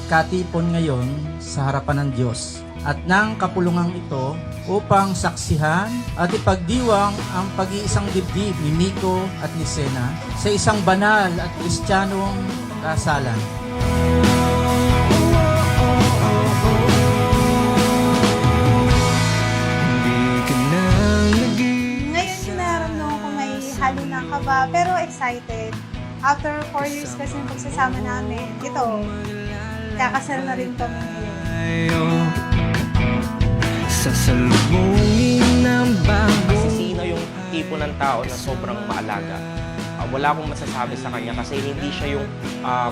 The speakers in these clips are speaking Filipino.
katipon ngayon sa harapan ng Diyos at ng kapulungang ito upang saksihan at ipagdiwang ang pag-iisang dibdib ni Miko at ni Sena sa isang banal at kristyanong kasalan. Ngayon naramdaman ko may halo ng kaba pero excited. After 4 years kasi ng pagsasama namin, ito, kakasal na rin kami ngayon. Sasalubungin ng bago. Si Sina yung tipo ng tao na sobrang maalaga. Wala akong masasabi sa kanya kasi hindi siya yung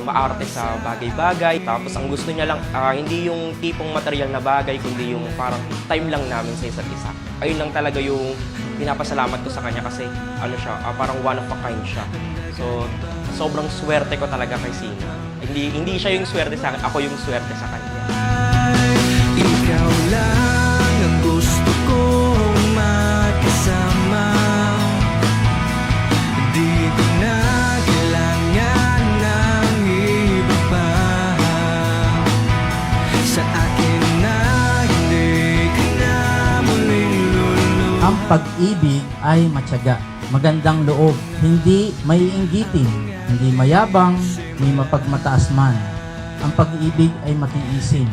maarte sa bagay-bagay. Tapos ang gusto niya lang, hindi yung tipong material na bagay, kundi yung parang time lang namin sa isa't isa. Ayun lang talaga yung pinapasalamat ko sa kanya kasi ano siya, parang one of a kind siya. So, sobrang swerte ko talaga kay Sina. Hindi siya yung swerte sa akin, ako yung swerte sa kanya. Ikaw lang ang gusto kong makasama. Di ko na kailangan ng iba pa. Sa akin na hindi ka na muling lulu. Ang pag-ibig ay matyaga, magandang loob, hindi maiinggitin, hindi mayabang, may mapagmataas man. Ang pag-ibig ay matiisin,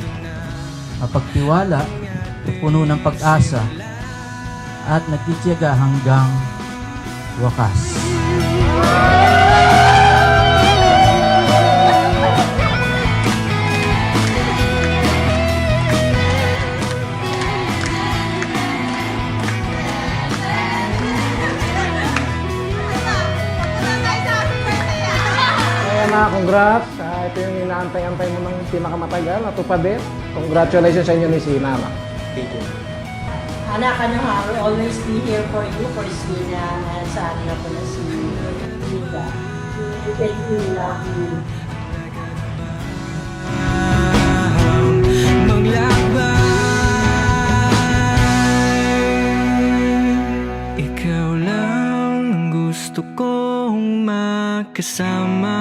mapagtiwala, puno ng pag-asa, at nagtitiyaga hanggang wakas. Kaya na, congrats. Ito yung inaantay-antay mo ng pinakamatagal, natupadin. Congratulations sa inyo ni Sina. Thank you. Anak, I will always be here for you, for Sina, and sa akin na po na si Linda. Thank you, love you. Maglakbay, ikaw lang ang gusto kong makasama.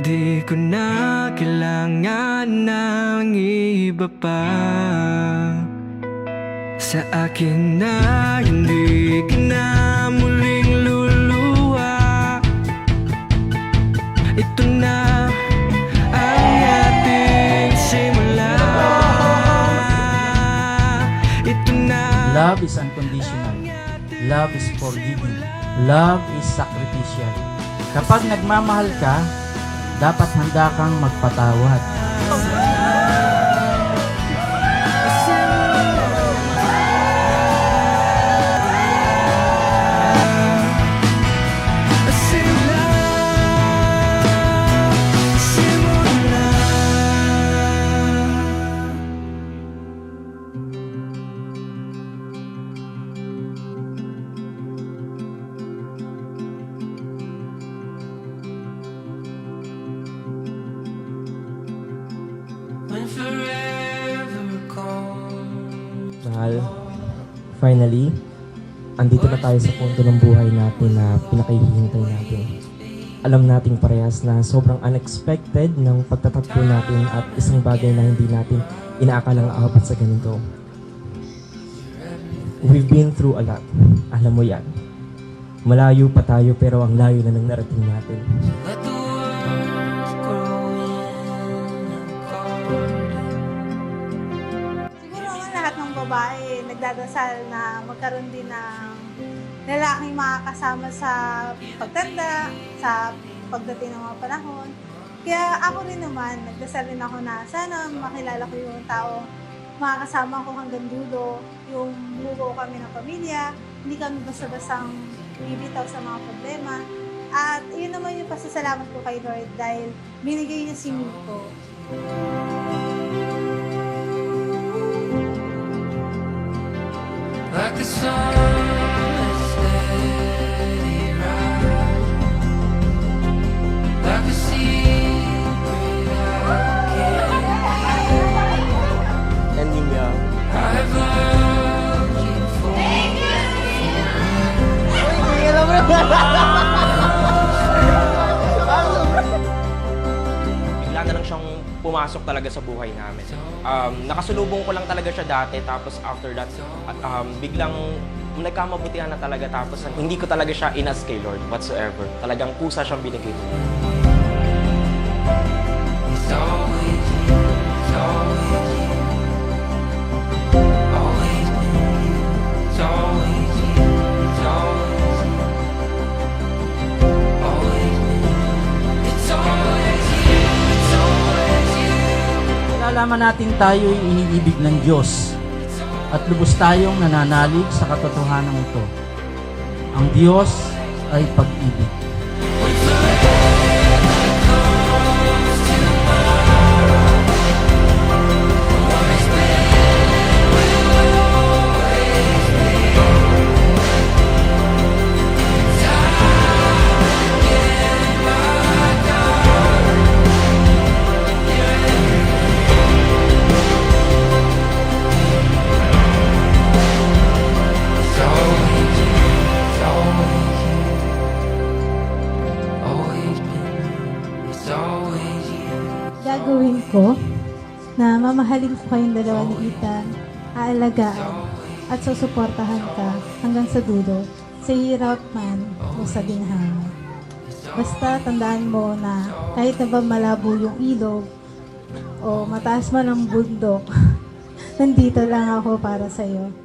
Di ko na kailangan ng iba pa. Sa akin na hindi ka na muling luluwa. Ito na ang ating simula. Ito na. Love is unconditional. Love is forgiving. Love is sacrificial. Kapag nagmamahal ka, dapat handa kang magpatawad. Mahal, finally, andito na tayo sa punto ng buhay natin na pinakahihintay natin. Alam nating parehas na sobrang unexpected ng pagtatagpo natin at isang bagay na hindi natin inaakalang aabot sa ganito. We've been through a lot. Alam mo yan. Malayo pa tayo pero ang layo na nang narating natin. Siguro naman lahat ng babae nagdadasal na magkaroon din ng lalaking makakasama sa pagtanda, sa pagdating ng mga panahon. Kaya ako rin naman, nagdasal rin ako na sana makilala ko yung tao makakasama ko hanggang dulo, yung buo kami ng pamilya, hindi kami basta-bastang bibitaw sa mga problema. At yun naman yung pasasalamat ko kay Lord dahil binigay niya si Miko. Like the sun. Bigla na lang pumasok talaga sa buhay namin. Nakasulubong ko lang talaga siya dati, tapos after that, biglang nagkamabutihan na talaga, tapos hindi ko talaga siya inas kay Lord whatsoever. Talagang pusa siyang binigay ko. It's always you, it's always you. Always been you, it's always you, it's always you. Always been you, it's always you, it's always you. Nalalaman natin tayo'y iniibig ng Diyos at lubos tayong nananalig sa katotohanan ito. Ang Diyos ay pag-ibig. It's always you, it's always you. Always been you, it's always you. Gagawin ko na mamahalin ko kayong dalawa ni Ethan, aalagaan at susuportahan ka hanggang sa dulo, sa hirap man o sa ginhawa. Basta tandaan mo na kahit na ba malabo yung ilog o mataas man ang bundok, nandito lang ako para sa'yo.